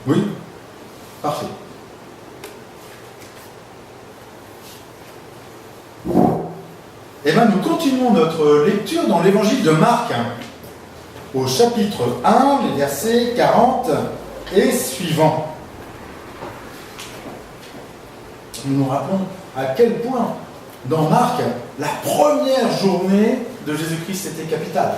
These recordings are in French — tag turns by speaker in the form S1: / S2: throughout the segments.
S1: Oui? Parfait. Eh bien, nous continuons notre lecture dans l'évangile de Marc, au chapitre 1, les versets 40 et suivants. Nous nous rappelons à quel point, dans Marc, la première journée de Jésus-Christ était capitale.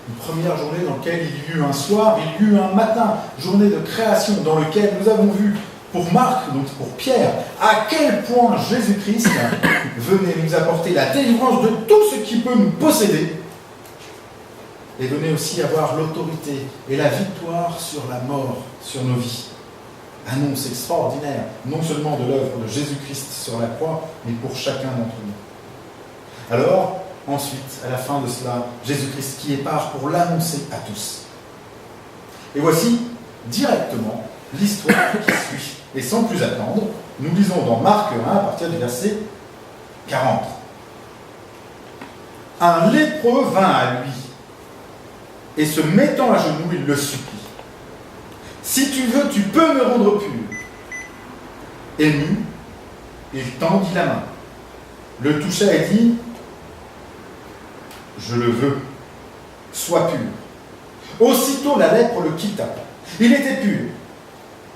S1: Une première journée dans laquelle il y eut un soir, il y eut un matin, journée de création, dans laquelle nous avons vu, pour Marc, donc pour Pierre, à quel point Jésus-Christ venait nous apporter la délivrance de tout ce qui peut nous posséder, et venait aussi avoir l'autorité et la victoire sur la mort, sur nos vies. Annonce extraordinaire, non seulement de l'œuvre de Jésus-Christ sur la croix, mais pour chacun d'entre nous. Alors, ensuite, à la fin de cela, Jésus-Christ qui est part pour l'annoncer à tous. Et voici directement l'histoire qui suit. Et sans plus attendre, nous lisons dans Marc 1 à partir du verset 40. Un lépreux vint à lui, et se mettant à genoux, il le supplie. Si tu veux, tu peux me rendre pur. Ému, il tendit la main, le toucha et dit, je le veux, sois pur. Aussitôt la lèpre le quitta. Il était pur.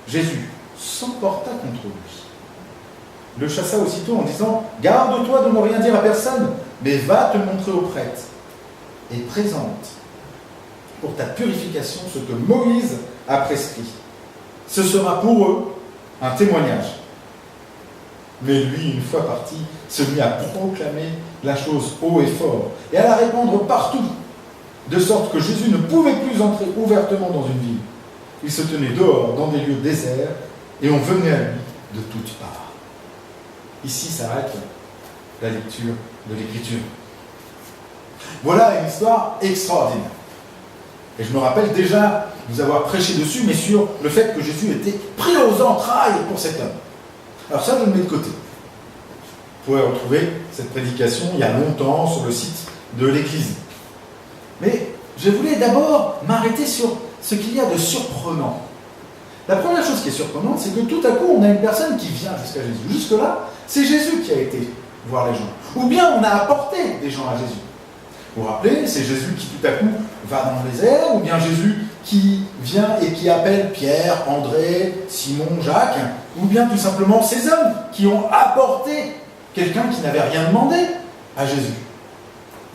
S1: Jésus s'emporta contre lui, le chassa aussitôt en disant, garde-toi de ne rien dire à personne, mais va te montrer au prêtre et présente pour ta purification ce que Moïse a prescrit. Ce sera pour eux un témoignage. Mais lui, une fois parti, se mit à proclamer la chose haut et fort, et à la répandre partout, de sorte que Jésus ne pouvait plus entrer ouvertement dans une ville. Il se tenait dehors, dans des lieux déserts, et on venait à lui de toutes parts. Ici s'arrête la lecture de l'Écriture. Voilà une histoire extraordinaire. Et je me rappelle déjà vous avoir prêché dessus, mais sur le fait que Jésus était pris aux entrailles pour cet homme. Alors ça, je le mets de côté. Vous pouvez retrouver cette prédication il y a longtemps sur le site de l'Église. Mais je voulais d'abord m'arrêter sur ce qu'il y a de surprenant. La première chose qui est surprenante, c'est que tout à coup, on a une personne qui vient jusqu'à Jésus. Jusque-là, c'est Jésus qui a été voir les gens. Ou bien on a apporté des gens à Jésus. Vous vous rappelez, c'est Jésus qui tout à coup va dans le désert, ou bien Jésus qui vient et qui appelle Pierre, André, Simon, Jacques, ou bien tout simplement ces hommes qui ont apporté quelqu'un qui n'avait rien demandé à Jésus.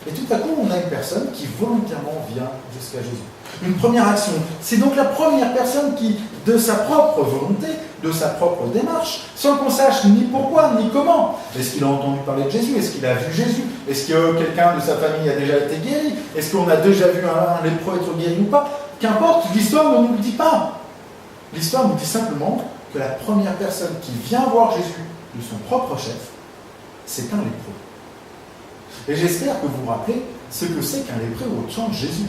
S1: Et tout à coup, on a une personne qui volontairement vient jusqu'à Jésus. Une première action. C'est donc la première personne qui, de sa propre volonté, de sa propre démarche, sans qu'on sache ni pourquoi, ni comment. Est-ce qu'il a entendu parler de Jésus? Est-ce qu'il a vu Jésus? Est-ce que quelqu'un de sa famille a déjà été guéri? Est-ce qu'on a déjà vu un lépreux être guéri ou pas? Qu'importe, l'histoire ne nous le dit pas. L'histoire nous dit simplement que la première personne qui vient voir Jésus de son propre chef, c'est un lépreux. Et j'espère que vous vous rappelez ce que c'est qu'un lépreux au chant de Jésus.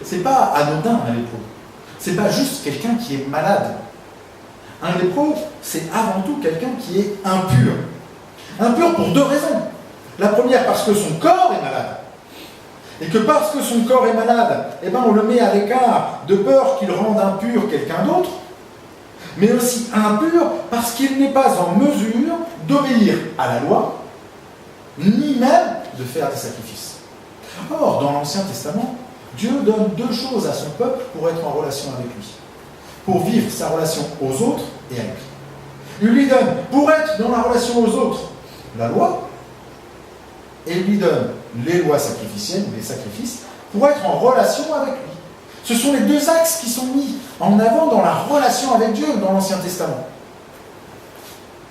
S1: C'est pas anodin un lépreux. C'est pas juste quelqu'un qui est malade. Un lépreux, c'est avant tout quelqu'un qui est impur. Impur pour deux raisons. La première, parce que son corps est malade. Et que parce que son corps est malade, eh ben on le met à l'écart de peur qu'il rende impur quelqu'un d'autre. Mais aussi impur parce qu'il n'est pas en mesure d'obéir à la loi, ni même de faire des sacrifices. Or, dans l'Ancien Testament, Dieu donne deux choses à son peuple pour être en relation avec lui. Pour vivre sa relation aux autres et à lui. Il lui donne, pour être dans la relation aux autres, la loi, et il lui donne les lois sacrificielles, les sacrifices, pour être en relation avec lui. Ce sont les deux axes qui sont mis en avant dans la relation avec Dieu dans l'Ancien Testament.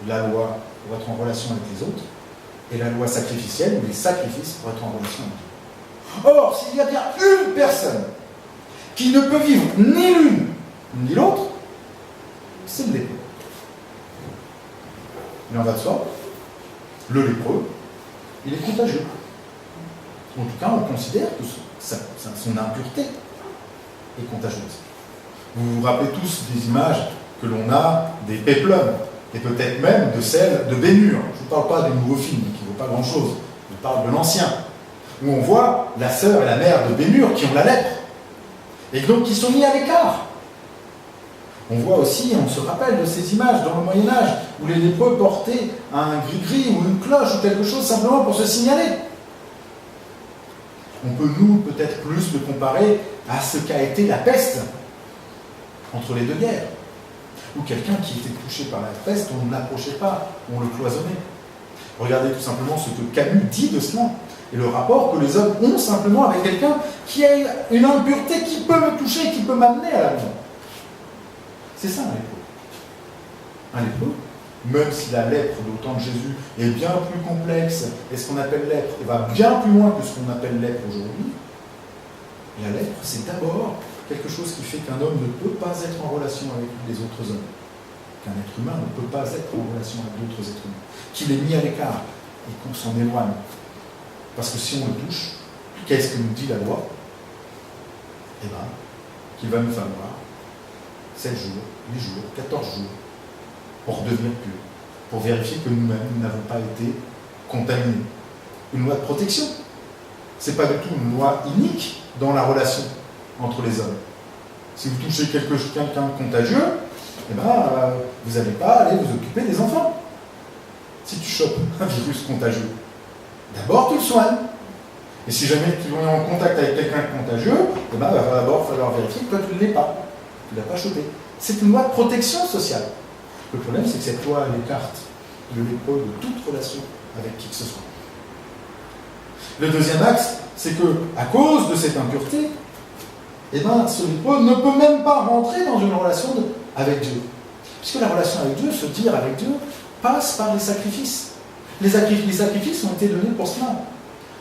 S1: La loi pour être en relation avec les autres, et la loi sacrificielle, ou les sacrifices pour être en relation avec Dieu. Or, s'il y a bien une personne qui ne peut vivre ni l'une ni l'autre, c'est le lépreux. Il en va de soi, le lépreux, il est contagieux. En tout cas, on considère que son impureté est contagieuse. Vous vous rappelez tous des images que l'on a des péplums, et peut-être même de celles de Bénur. Je ne parle pas du nouveau film qui ne vaut pas grand-chose, je parle de l'ancien, où on voit la sœur et la mère de Bénur qui ont la lèpre, et donc qui sont mis à l'écart. On voit aussi, on se rappelle de ces images dans le Moyen-Âge, où les lépreux portaient un gris-gris ou une cloche ou quelque chose simplement pour se signaler. On peut nous peut-être plus le comparer à ce qu'a été la peste entre les deux guerres, où quelqu'un qui était touché par la peste, on ne l'approchait pas, on le cloisonnait. Regardez tout simplement ce que Camus dit de cela, et le rapport que les hommes ont simplement avec quelqu'un qui a une impureté qui peut me toucher, qui peut m'amener à la mort. C'est ça un lépreux. Un lépreux, même si la lèpre de temps de Jésus est bien plus complexe, et ce qu'on appelle lèpre va bien plus loin que ce qu'on appelle lèpre aujourd'hui, la lèpre, c'est d'abord quelque chose qui fait qu'un homme ne peut pas être en relation avec les autres hommes, qu'un être humain ne peut pas être en relation avec d'autres êtres humains, qu'il est mis à l'écart et qu'on s'en éloigne. Parce que si on le touche, qu'est-ce que nous dit la loi? Eh bien, qu'il va nous falloir 7 jours, 8 jours, 14 jours pour devenir pur, pour vérifier que nous-mêmes, nous n'avons pas été contaminés. Une loi de protection. Ce n'est pas du tout une loi unique dans la relation entre les hommes. Si vous touchez quelqu'un de contagieux, eh ben, vous n'allez pas aller vous occuper des enfants. Si tu chopes un virus contagieux, d'abord tu le soignes. Et si jamais tu es en contact avec quelqu'un de contagieux, eh ben, il va d'abord falloir vérifier que toi tu ne l'es pas. Tu ne l'as pas chopé. C'est une loi de protection sociale. Le problème, c'est que cette loi elle écarte le lépreux de toute relation avec qui que ce soit. Le deuxième axe, c'est que, à cause de cette impureté, eh ben, ce lépreux ne peut même pas rentrer dans une relation avec Dieu. Puisque la relation avec Dieu, se dire avec Dieu, passe par les sacrifices. Les sacrifices ont été donnés pour cela.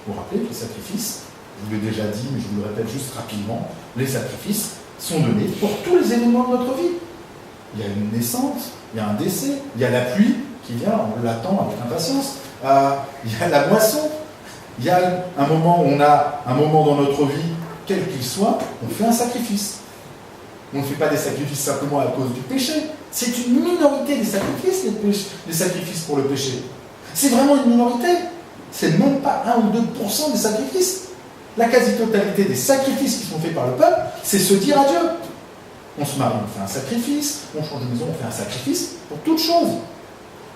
S1: Vous vous rappelez que les sacrifices, je vous l'ai déjà dit, mais je vous le répète juste rapidement, les sacrifices sont donnés pour tous les événements de notre vie. Il y a une naissance, il y a un décès, il y a la pluie qui vient, on l'attend avec impatience, il y a la moisson, il y a un moment où on a un moment dans notre vie, quel qu'il soit, on fait un sacrifice. On ne fait pas des sacrifices simplement à cause du péché. C'est une minorité des sacrifices, les sacrifices pour le péché. C'est vraiment une minorité. C'est même pas 1 ou 2% des sacrifices. La quasi-totalité des sacrifices qui sont faits par le peuple, c'est se dire à Dieu. On se marie, on fait un sacrifice, on change de maison, on fait un sacrifice pour toute chose.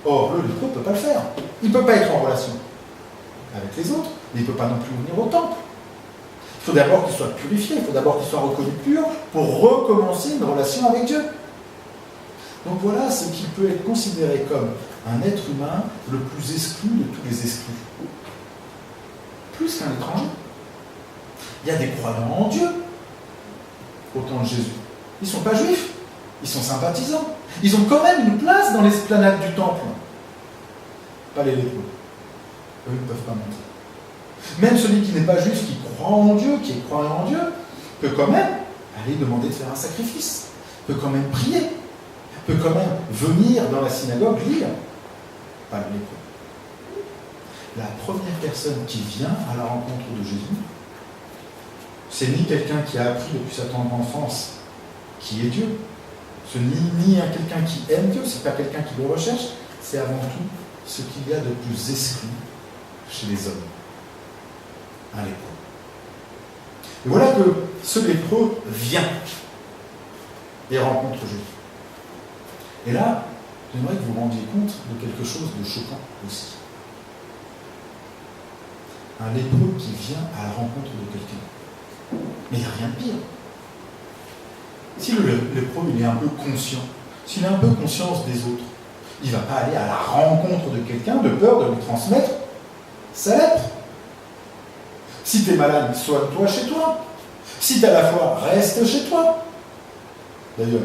S1: Or, le lépreux ne peut pas le faire. Il ne peut pas être en relation avec les autres, mais il ne peut pas non plus venir au temple. Il faut d'abord qu'il soit purifié, il faut d'abord qu'il soit reconnu pur pour recommencer une relation avec Dieu. Donc voilà ce qui peut être considéré comme un être humain le plus exclu de tous les exclus. Plus qu'un étranger. Il y a des croyants en Dieu au temps de Jésus. Ils ne sont pas juifs, ils sont sympathisants. Ils ont quand même une place dans l'esplanade du temple. Pas les lépreux. Eux ne peuvent pas monter. Même celui qui n'est pas juif, qui croit en Dieu, qui est croyant en Dieu, peut quand même aller demander de faire un sacrifice, peut quand même prier, peut quand même venir dans la synagogue lire. Pas le lépreux. La première personne qui vient à la rencontre de Jésus, c'est ni quelqu'un qui a appris depuis sa tendre enfance qui est Dieu, c'est ni quelqu'un qui aime Dieu, c'est pas quelqu'un qui le recherche, c'est avant tout ce qu'il y a de plus exclu chez les hommes. Un lépreux. Et voilà que ce lépreux vient et rencontre Jésus. Et là, j'aimerais que vous vous rendiez compte de quelque chose de choquant aussi. Un lépreux qui vient à la rencontre de quelqu'un. Mais il n'y a rien de pire. Si le lépreux il est un peu conscient, s'il a un peu conscience des autres, il ne va pas aller à la rencontre de quelqu'un de peur de lui transmettre sa lèpre. Si tu es malade, soigne-toi chez toi. Si tu as la foi, reste chez toi. D'ailleurs,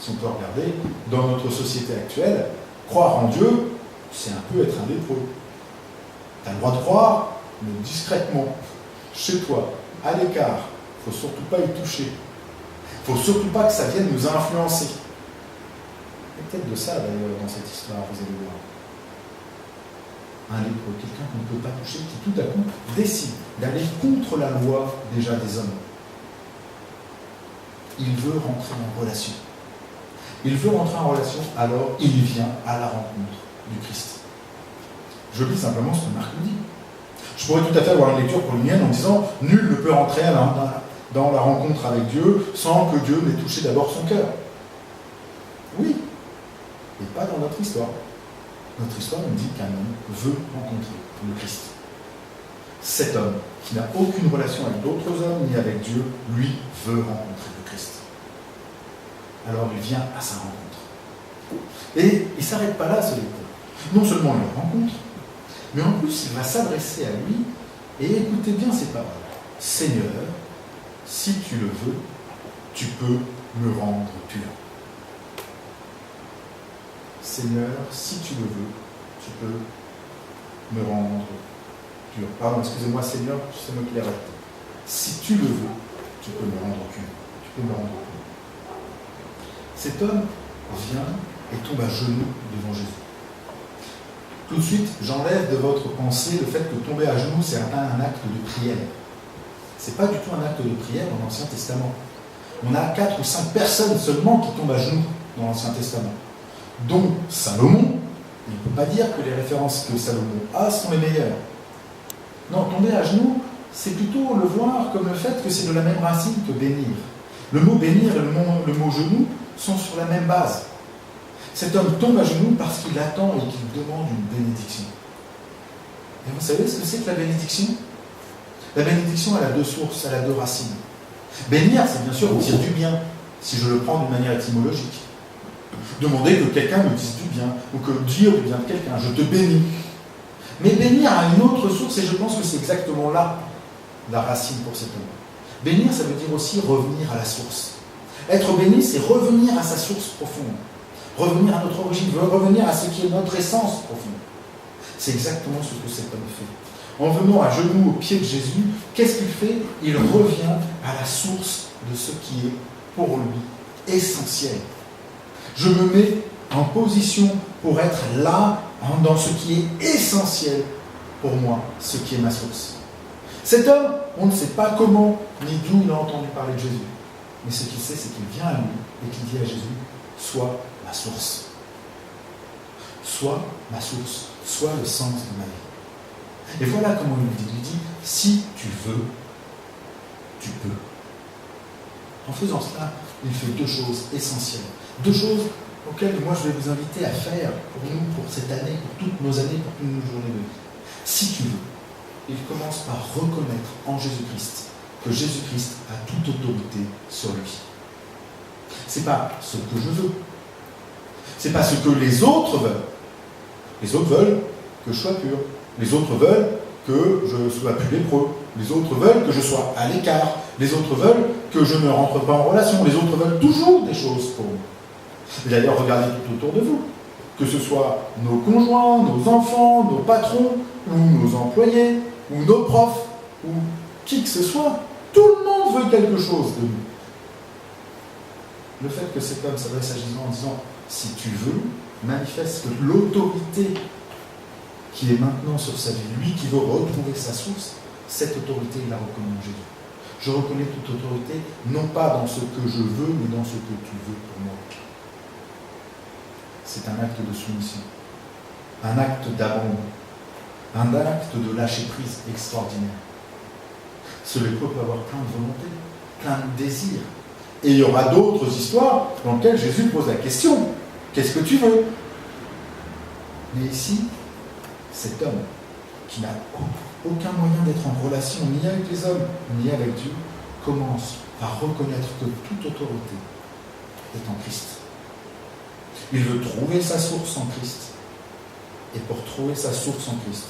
S1: si on peut regarder, dans notre société actuelle, croire en Dieu, c'est un peu être un lépreux. Tu as le droit de croire, mais discrètement, chez toi, à l'écart. Il ne faut surtout pas y toucher. Il ne faut surtout pas que ça vienne nous influencer. Il y a peut-être de ça d'ailleurs dans cette histoire, vous allez voir. Un lépreux, quelqu'un qu'on ne peut pas toucher, qui tout à coup décide d'aller contre la loi déjà des hommes. Il veut rentrer en relation. Il veut rentrer en relation, alors il vient à la rencontre du Christ. Je lis simplement ce que Marc nous dit. Je pourrais tout à fait avoir une lecture pour le mien en disant « Nul ne peut rentrer dans la rencontre avec Dieu sans que Dieu n'ait touché d'abord son cœur ». notre histoire. Notre histoire nous dit qu'un homme veut rencontrer le Christ. Cet homme, qui n'a aucune relation avec d'autres hommes ni avec Dieu, lui veut rencontrer le Christ. Alors il vient à sa rencontre. Et il ne s'arrête pas là, ce lecteur. Non seulement il le rencontre, mais en plus il va s'adresser à lui et écoutez bien ces paroles. Seigneur, si tu le veux, tu peux me rendre pur. Seigneur, si tu le veux, tu peux me rendre pur. Pardon, excusez-moi, Seigneur, c'est moi qui l'ai raté. Si tu le veux, tu peux me rendre pur. Tu peux me rendre pur. Cet homme vient et tombe à genoux devant Jésus. Tout de suite, j'enlève de votre pensée le fait que tomber à genoux, c'est un acte de prière. Ce n'est pas du tout un acte de prière dans l'Ancien Testament. On a 4 ou 5 personnes seulement qui tombent à genoux dans l'Ancien Testament, dont Salomon. Il ne peut pas dire que les références que Salomon a sont les meilleures. Non, tomber à genoux, c'est plutôt le voir comme le fait que c'est de la même racine que bénir. Le mot bénir et le mot genou sont sur la même base. Cet homme tombe à genoux parce qu'il attend et qu'il demande une bénédiction. Et vous savez ce que c'est que la bénédiction ? La bénédiction, elle a 2 sources, elle a 2 racines. Bénir, c'est bien sûr dire du bien, si je le prends d'une manière étymologique. Demander que quelqu'un me dise du bien, ou que dire du bien de quelqu'un, je te bénis. Mais bénir a une autre source, et je pense que c'est exactement là la racine pour cet homme. Bénir, ça veut dire aussi revenir à la source. Être béni, c'est revenir à sa source profonde. Revenir à notre origine, revenir à ce qui est notre essence profonde. C'est exactement ce que cet homme fait. En venant à genoux au pied de Jésus, qu'est-ce qu'il fait ? Il revient à la source de ce qui est pour lui essentiel. Je me mets en position pour être là, dans ce qui est essentiel pour moi, ce qui est ma source. Cet homme, on ne sait pas comment ni d'où il a entendu parler de Jésus. Mais ce qu'il sait, c'est qu'il vient à lui et qu'il dit à Jésus, sois ma source. Sois ma source, sois le sens de ma vie. Et voilà comment il lui dit, si tu veux, tu peux. En faisant cela, il fait 2 choses essentielles. 2 choses auxquelles moi je vais vous inviter à faire pour nous, pour cette année, pour toutes nos années, pour toutes nos journées de vie. Si tu veux, il commence par reconnaître en Jésus-Christ que Jésus-Christ a toute autorité sur lui. Ce n'est pas ce que je veux. Ce n'est pas ce que les autres veulent. Les autres veulent que je sois pur. Les autres veulent que je sois plus lépreux. Les autres veulent que je sois à l'écart. Les autres veulent que je ne rentre pas en relation. Les autres veulent toujours des choses pour moi. Et d'ailleurs, regardez tout autour de vous. Que ce soit nos conjoints, nos enfants, nos patrons, ou nos employés, ou nos profs, ou qui que ce soit, tout le monde veut quelque chose de nous. Le fait que cet homme s'adresse à Jésus en disant « si tu veux », manifeste que l'autorité qui est maintenant sur sa vie, lui qui veut retrouver sa source, cette autorité, il la reconnaît en Jésus. Je reconnais toute autorité, non pas dans ce que je veux, mais dans ce que tu veux pour moi. C'est un acte de soumission, un acte d'abandon, un acte de lâcher prise extraordinaire. Ce lépreux peut avoir plein de volonté, plein de désirs. Et il y aura d'autres histoires dans lesquelles Jésus pose la question, qu'est-ce que tu veux ? Mais ici, cet homme qui n'a aucun moyen d'être en relation ni avec les hommes, ni avec Dieu, commence par reconnaître que toute autorité est en Christ. Il veut trouver sa source en Christ. Et pour trouver sa source en Christ,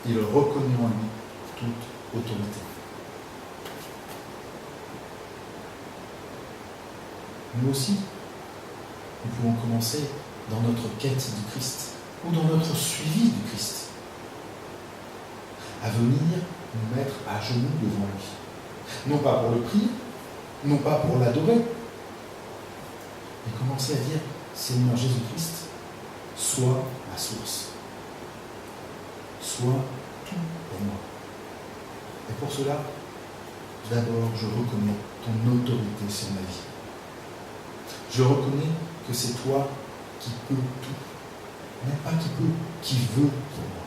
S1: il reconnaît en lui toute autorité. Nous aussi, nous pouvons commencer dans notre quête du Christ ou dans notre suivi du Christ à venir nous mettre à genoux devant lui. Non pas pour le prier, non pas pour l'adorer, mais commencer à dire Seigneur Jésus-Christ, sois ma source. Sois tout pour moi. Et pour cela, d'abord, je reconnais ton autorité sur ma vie. Je reconnais que c'est toi qui peux tout. Même pas qui peut, qui veut pour moi.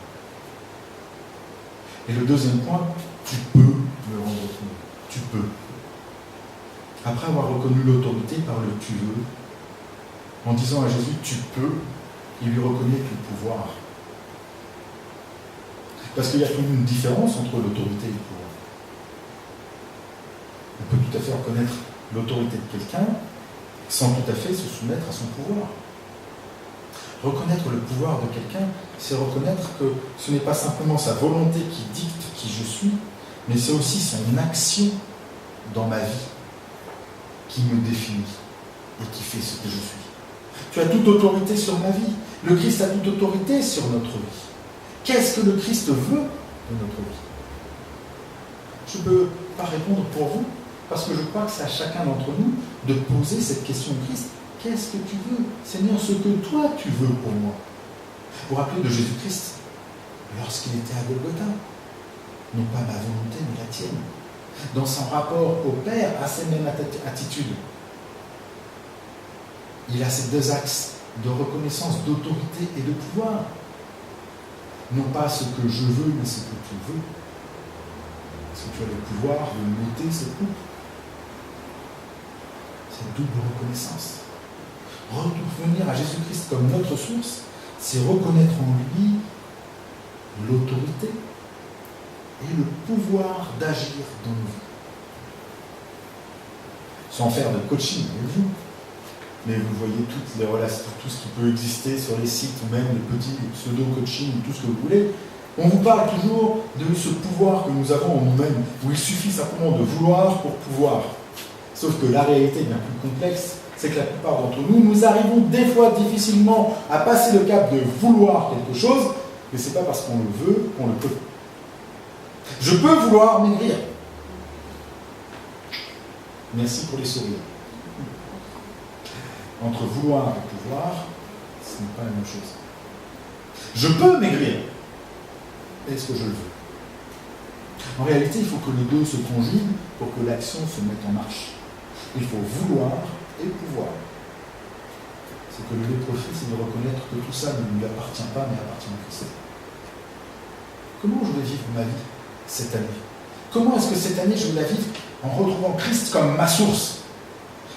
S1: Et le deuxième point, tu peux me rendre heureux. Tu peux. Après avoir reconnu l'autorité par le tu veux, en disant à Jésus, tu peux, il lui reconnaît tout pouvoir. Parce qu'il y a tout une différence entre l'autorité et le pouvoir. On peut tout à fait reconnaître l'autorité de quelqu'un sans tout à fait se soumettre à son pouvoir. Reconnaître le pouvoir de quelqu'un, c'est reconnaître que ce n'est pas simplement sa volonté qui dicte qui je suis, mais c'est aussi son action dans ma vie qui me définit et qui fait ce que je suis. Tu as toute autorité sur ma vie. Le Christ a toute autorité sur notre vie. Qu'est-ce que le Christ veut de notre vie? Je ne peux pas répondre pour vous, parce que je crois que c'est à chacun d'entre nous de poser cette question au Christ. Qu'est-ce que tu veux, Seigneur, ce que toi tu veux pour moi? Vous vous rappelez de Jésus-Christ, lorsqu'il était à Golgotha, non pas ma volonté, mais la tienne. Dans son rapport au Père, à cette même attitude. Il a ces deux axes de reconnaissance, d'autorité et de pouvoir. Non pas ce que je veux, mais ce que tu veux. Est-ce que tu as le pouvoir de m'ôter cette coupe? Cette double reconnaissance. Revenir à Jésus-Christ comme notre source, c'est reconnaître en lui l'autorité et le pouvoir d'agir dans nos vies. Sans faire de coaching avec vous, mais vous voyez toutes les relations, tout ce qui peut exister sur les sites, ou même les petits pseudo-coaching, tout ce que vous voulez. On vous parle toujours de ce pouvoir que nous avons en nous-mêmes, où il suffit simplement de vouloir pour pouvoir. Sauf que la réalité est bien plus complexe, c'est que la plupart d'entre nous, nous arrivons des fois difficilement à passer le cap de vouloir quelque chose, mais ce n'est pas parce qu'on le veut qu'on le peut. Je peux vouloir maigrir. Merci pour les sourires. Entre vouloir et pouvoir, ce n'est pas la même chose. Je peux maigrir. Est-ce que je le veux? En réalité, il faut que les deux se conjuguent pour que l'action se mette en marche. Il faut vouloir et pouvoir. Ce que le lépreux fait, c'est de reconnaître que tout ça ne lui appartient pas, mais appartient à Christ. Comment je vais vivre ma vie cette année? Comment est-ce que cette année je vais la vivre en retrouvant Christ comme ma source?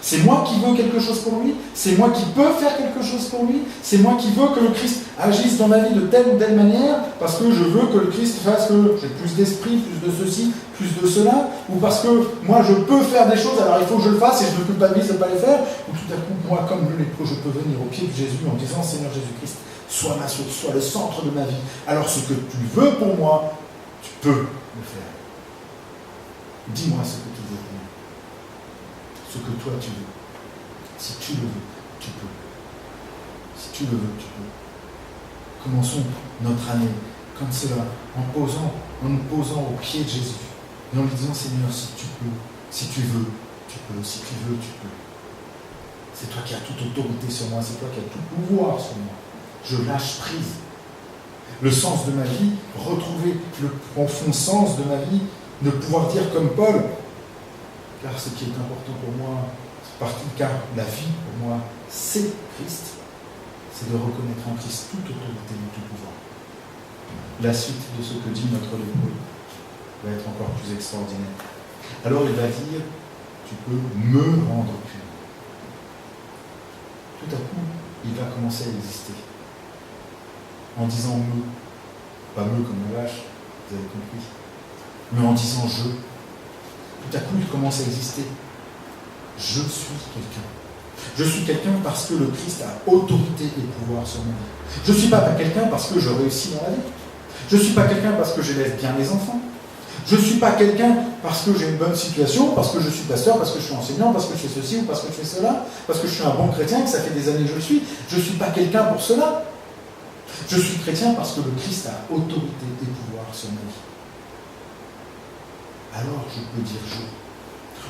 S1: C'est moi qui veux quelque chose pour lui, c'est moi qui peux faire quelque chose pour lui, c'est moi qui veux que le Christ agisse dans ma vie de telle ou telle manière, parce que je veux que le Christ fasse que j'ai plus d'esprit, plus de ceci, plus de cela, ou parce que moi je peux faire des choses, alors il faut que je le fasse et je me culpabilise de ne pas les faire, ou tout à coup, moi comme le lépreux, je peux venir au pied de Jésus en disant, Seigneur Jésus-Christ, sois ma source, sois le centre de ma vie. Alors ce que tu veux pour moi, tu peux le faire. Dis-moi ce que tu veux pour moi. Ce que toi tu veux. Si tu le veux, tu peux. Si tu le veux, tu peux. Commençons notre année comme cela, en nous posant au pied de Jésus, et en lui disant, Seigneur, si tu peux, si tu veux, tu peux, si tu veux, tu peux. C'est toi qui as toute autorité sur moi, c'est toi qui as tout pouvoir sur moi. Je lâche prise. Le sens de ma vie, retrouver le profond sens de ma vie, de pouvoir dire comme Paul, car ce qui est important pour moi, car la vie pour moi, c'est Christ, c'est de reconnaître en Christ toute autorité et tout pouvoir. La suite de ce que dit notre lépreux va être encore plus extraordinaire. Alors il va dire, tu peux me rendre pur. Tout à coup, il va commencer à exister. En disant me, pas me comme la vache, vous avez compris, mais en disant je. Tout à coup, il commence à exister. Je suis quelqu'un. Je suis quelqu'un parce que le Christ a autorité et pouvoir sur ma vie. Je ne suis pas quelqu'un parce que je réussis dans la vie. Je ne suis pas quelqu'un parce que j'élève bien mes enfants. Je ne suis pas quelqu'un parce que j'ai une bonne situation, parce que je suis pasteur, parce que je suis enseignant, parce que je fais ceci ou parce que je fais cela, parce que je suis un bon chrétien et que ça fait des années que je le suis. Je ne suis pas quelqu'un pour cela. Je suis chrétien parce que le Christ a autorité et pouvoir sur ma vie. Alors je peux dire je.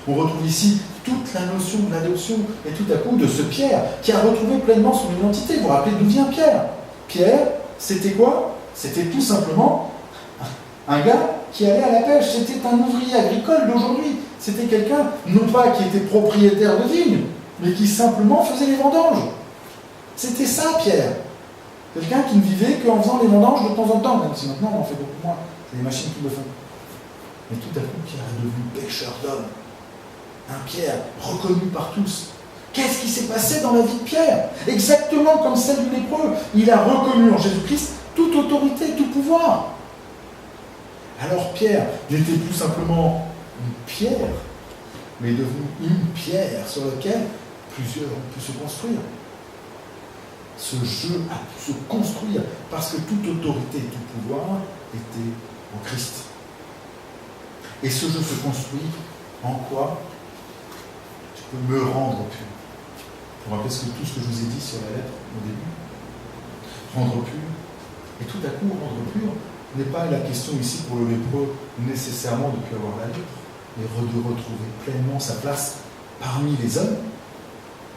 S1: On retrouve ici toute la notion de l'adoption et tout à coup de ce Pierre qui a retrouvé pleinement son identité. Vous vous rappelez d'où vient Pierre? Pierre, c'était quoi? C'était tout simplement un gars qui allait à la pêche. C'était un ouvrier agricole d'aujourd'hui. C'était quelqu'un, non pas qui était propriétaire de vignes, mais qui simplement faisait les vendanges. C'était ça Pierre. Quelqu'un qui ne vivait qu'en faisant les vendanges de temps en temps, même si maintenant on en fait beaucoup moins. C'est les machines qui le font. Mais tout à coup, Pierre est devenu pêcheur d'hommes. Un Pierre reconnu par tous, Qu'est-ce qui s'est passé dans la vie de Pierre? Exactement comme celle du lépreux. Il a reconnu en Jésus-Christ toute autorité, tout pouvoir. Alors Pierre n'était plus simplement une pierre, mais est devenu une pierre sur laquelle plusieurs ont pu se construire. Ce jeu a pu se construire parce que toute autorité et tout pouvoir était en Christ. Et ce jeu se construit en quoi? Je peux me rendre pur. Vous rappelez tout ce que je vous ai dit sur la lettre au début? Rendre pur. Et tout à coup, rendre pur n'est pas la question ici pour le lépreux nécessairement de ne plus avoir la lèpre, mais de retrouver pleinement sa place parmi les hommes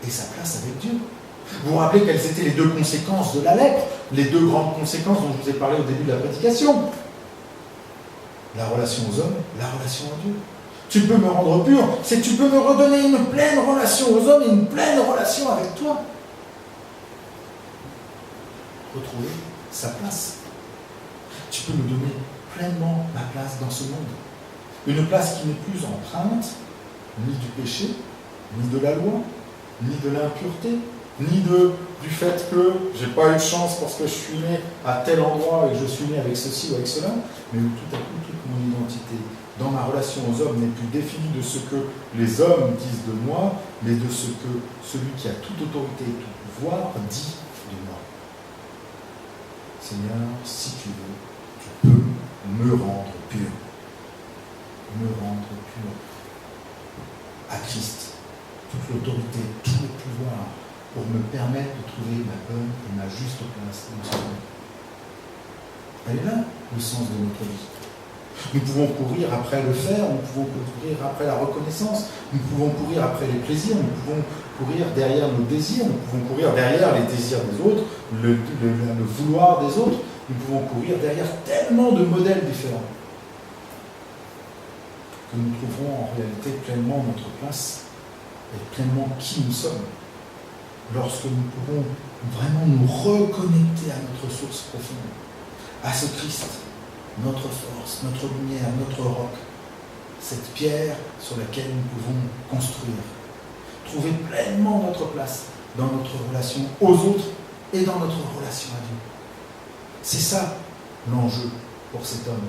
S1: et sa place avec Dieu. Vous vous rappelez quelles étaient les deux conséquences de la lèpre, les deux grandes conséquences dont je vous ai parlé au début de la prédication? La relation aux hommes, la relation à Dieu. Tu peux me rendre pur, c'est que tu peux me redonner une pleine relation aux hommes et une pleine relation avec toi. Retrouver sa place. Tu peux me donner pleinement ma place dans ce monde. Une place qui n'est plus empreinte ni du péché, ni de la loi, ni de l'impureté, ni du fait que je n'ai pas eu de chance parce que je suis né à tel endroit et que je suis né avec ceci ou avec cela, mais où tout à coup toute mon identité dans ma relation aux hommes n'est plus définie de ce que les hommes disent de moi, mais de ce que celui qui a toute autorité et tout pouvoir dit de moi. Seigneur, si tu veux, tu peux me rendre pur. Me rendre pur. À Christ, toute l'autorité, tout le pouvoir, pour me permettre de trouver ma bonne et ma juste place dans ce monde. Elle est là, le sens de notre vie. Nous pouvons courir après le faire, nous pouvons courir après la reconnaissance, nous pouvons courir après les plaisirs, nous pouvons courir derrière nos désirs, nous pouvons courir derrière les désirs des autres, le vouloir des autres, nous pouvons courir derrière tellement de modèles différents que nous trouverons en réalité pleinement notre place et pleinement qui nous sommes lorsque nous pourrons vraiment nous reconnecter à notre source profonde, à ce Christ, notre force, notre lumière, notre roc, cette pierre sur laquelle nous pouvons construire, trouver pleinement notre place dans notre relation aux autres et dans notre relation à Dieu. C'est ça l'enjeu pour cet homme.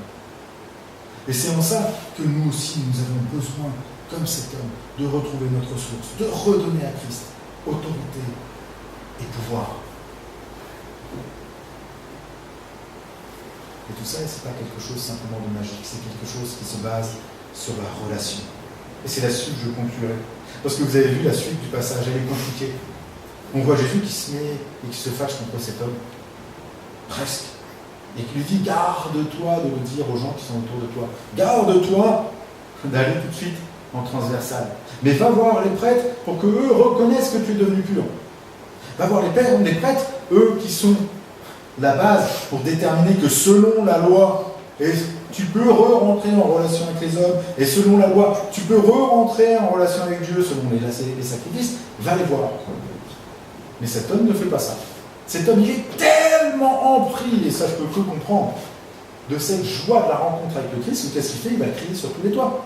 S1: Et c'est en ça que nous aussi, nous avons besoin, comme cet homme, de retrouver notre source, de redonner à Christ autorité et pouvoir. Et tout ça, ce n'est pas quelque chose simplement de magique, c'est quelque chose qui se base sur la relation. Et c'est là-dessus que je conclurai. Parce que vous avez vu la suite du passage, elle est compliquée. On voit Jésus qui se met et qui se fâche contre cet homme. Presque. Et qui lui dit, garde-toi de le dire aux gens qui sont autour de toi. Garde-toi d'aller tout de suite en transversal. Mais va voir les prêtres pour qu'eux reconnaissent que tu es devenu pur. Va voir les prêtres, eux qui sont la base pour déterminer que selon la loi, et tu peux re-rentrer en relation avec les hommes, et selon la loi, tu peux re-rentrer en relation avec Dieu selon les sacrifices, va les voir. Mais cet homme ne fait pas ça. Cet homme, il est tellement empris, et ça je peux que comprendre, de cette joie de la rencontre avec le Christ, que qu'est-ce qu'il fait? Il va crier sur tous les toits.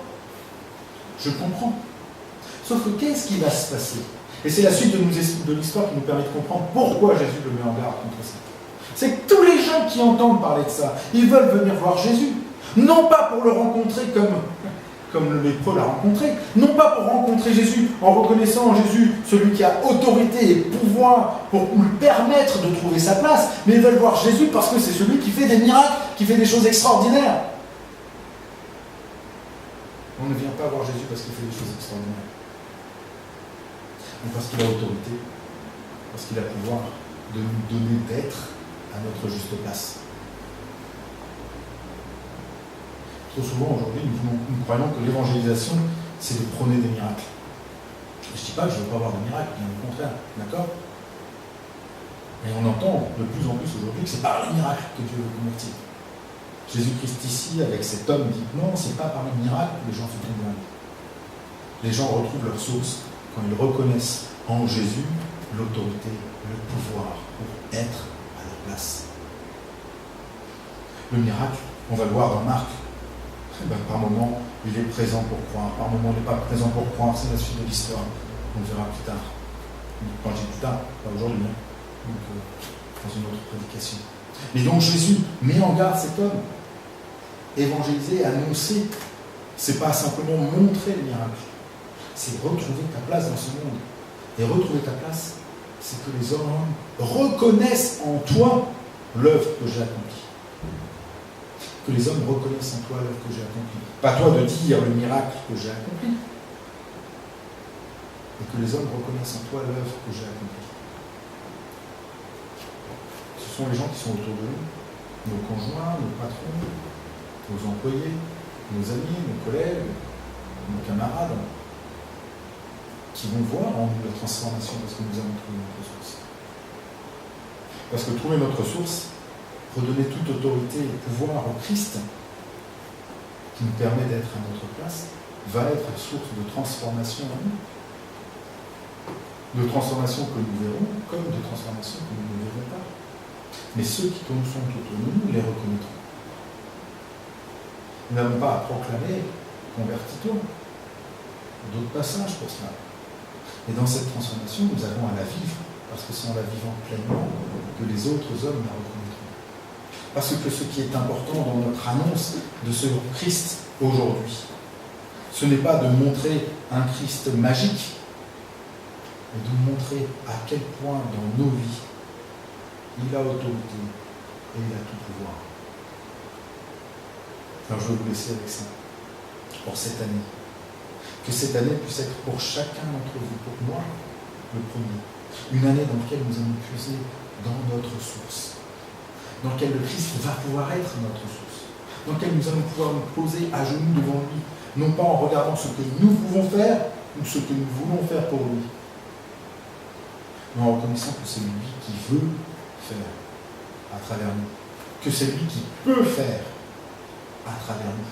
S1: Je comprends. Sauf que qu'est-ce qui va se passer? Et c'est la suite de l'histoire qui nous permet de comprendre pourquoi Jésus le met en garde contre ça. C'est que tous les gens qui entendent parler de ça, ils veulent venir voir Jésus. Non pas pour le rencontrer comme le lépreux l'a rencontré, non pas pour rencontrer Jésus en reconnaissant en Jésus celui qui a autorité et pouvoir pour lui permettre de trouver sa place, mais ils veulent voir Jésus parce que c'est celui qui fait des miracles, qui fait des choses extraordinaires. On ne vient pas voir Jésus parce qu'il fait des choses extraordinaires, mais parce qu'il a autorité, parce qu'il a pouvoir de nous donner d'être à notre juste place. Trop souvent aujourd'hui, nous croyons que l'évangélisation, c'est de prôner des miracles. Je ne dis pas que je ne veux pas avoir de miracles, bien au contraire, d'accord? Mais on entend de plus en plus aujourd'hui que c'est par les miracles que Dieu veut convertir. Jésus-Christ ici, avec cet homme, dit non, c'est pas par les miracles que les gens se convertissent. Les gens retrouvent leur source quand ils reconnaissent en Jésus l'autorité, le pouvoir pour être à leur place. Le miracle, on va le voir dans Marc. Par moment, il est présent pour croire. Par moment, il n'est pas présent pour croire. C'est la suite de l'histoire. On le verra plus tard. Quand j'ai plus tard, pas aujourd'hui, hein. Donc, dans une autre prédication. Mais donc Jésus met en garde cet homme. Évangéliser, annoncer, c'est pas simplement montrer le miracle, c'est retrouver ta place dans ce monde. Et retrouver ta place, c'est que les hommes reconnaissent en toi l'œuvre que j'ai accomplie. Que les hommes reconnaissent en toi l'œuvre que j'ai accomplie. Pas toi de dire le miracle que j'ai accompli, mais que les hommes reconnaissent en toi l'œuvre que j'ai accomplie. Ce sont les gens qui sont autour de nous, nos conjoints, nos patrons, nos employés, nos amis, nos collègues, nos camarades, qui vont voir en nous la transformation parce que nous avons trouvé notre source. Parce que trouver notre source, redonner toute autorité et pouvoir au Christ, qui nous permet d'être à notre place, va être source de transformation en nous. De transformation que nous verrons, comme de transformation que nous ne verrons pas. Mais ceux qui sont autour de nous les reconnaîtront. Nous n'avons pas à proclamer « convertis-toi ». D'autres passages pour cela. Et dans cette transformation, nous avons à la vivre, parce que c'est en la vivant pleinement que les autres hommes la reconnaîtront. Parce que ce qui est important dans notre annonce de ce Christ aujourd'hui, ce n'est pas de montrer un Christ magique, mais de montrer à quel point dans nos vies, il a autorité et il a tout pouvoir. Alors je vais vous laisser avec ça, pour cette année. Que cette année puisse être pour chacun d'entre vous, pour moi, le premier. Une année dans laquelle nous allons puiser dans notre source. Dans laquelle le Christ va pouvoir être notre source. Dans laquelle nous allons pouvoir nous poser à genoux devant lui. Non pas en regardant ce que nous pouvons faire ou ce que nous voulons faire pour lui. Mais en reconnaissant que c'est lui qui veut faire à travers nous. Que c'est lui qui peut faire à travers nous.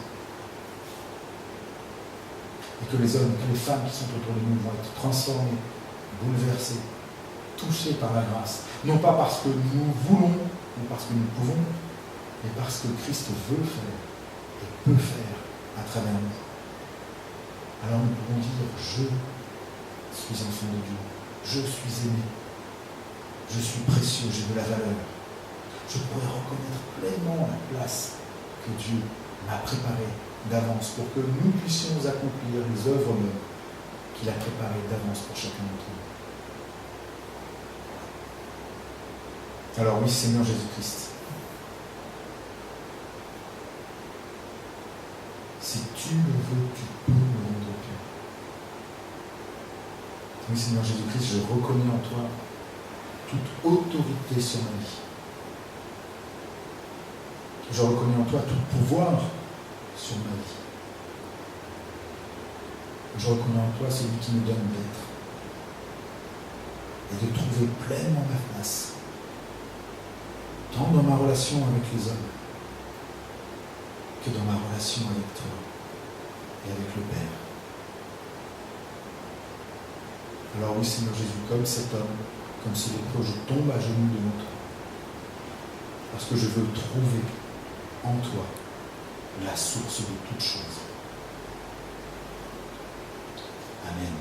S1: Et que les hommes, que les femmes qui sont autour de nous vont être transformés, bouleversés, touchés par la grâce. Non pas parce que nous voulons, ou parce que nous pouvons, mais parce que Christ veut faire et peut faire à travers nous. Alors nous pouvons dire, je suis enfant de Dieu, je suis aimé, je suis précieux, j'ai de la valeur. Je pourrais reconnaître pleinement la place que Dieu m'a préparée d'avance pour que nous puissions accomplir les œuvres même qu'il a préparées d'avance pour chacun d'entre nous. Alors oui, Seigneur Jésus-Christ, si tu le veux, tu peux me rendre pur. Oui, Seigneur Jésus-Christ, je reconnais en toi toute autorité sur ma vie. Je reconnais en toi tout pouvoir sur ma vie. Je reconnais en toi celui qui nous donne d'être et de trouver pleinement ma place, tant dans ma relation avec les hommes que dans ma relation avec toi et avec le Père. Alors oui, Seigneur Jésus, comme cet homme, comme ce lépreux, je tombe à genoux devant toi, parce que je veux trouver en toi la source de toutes choses. Amen.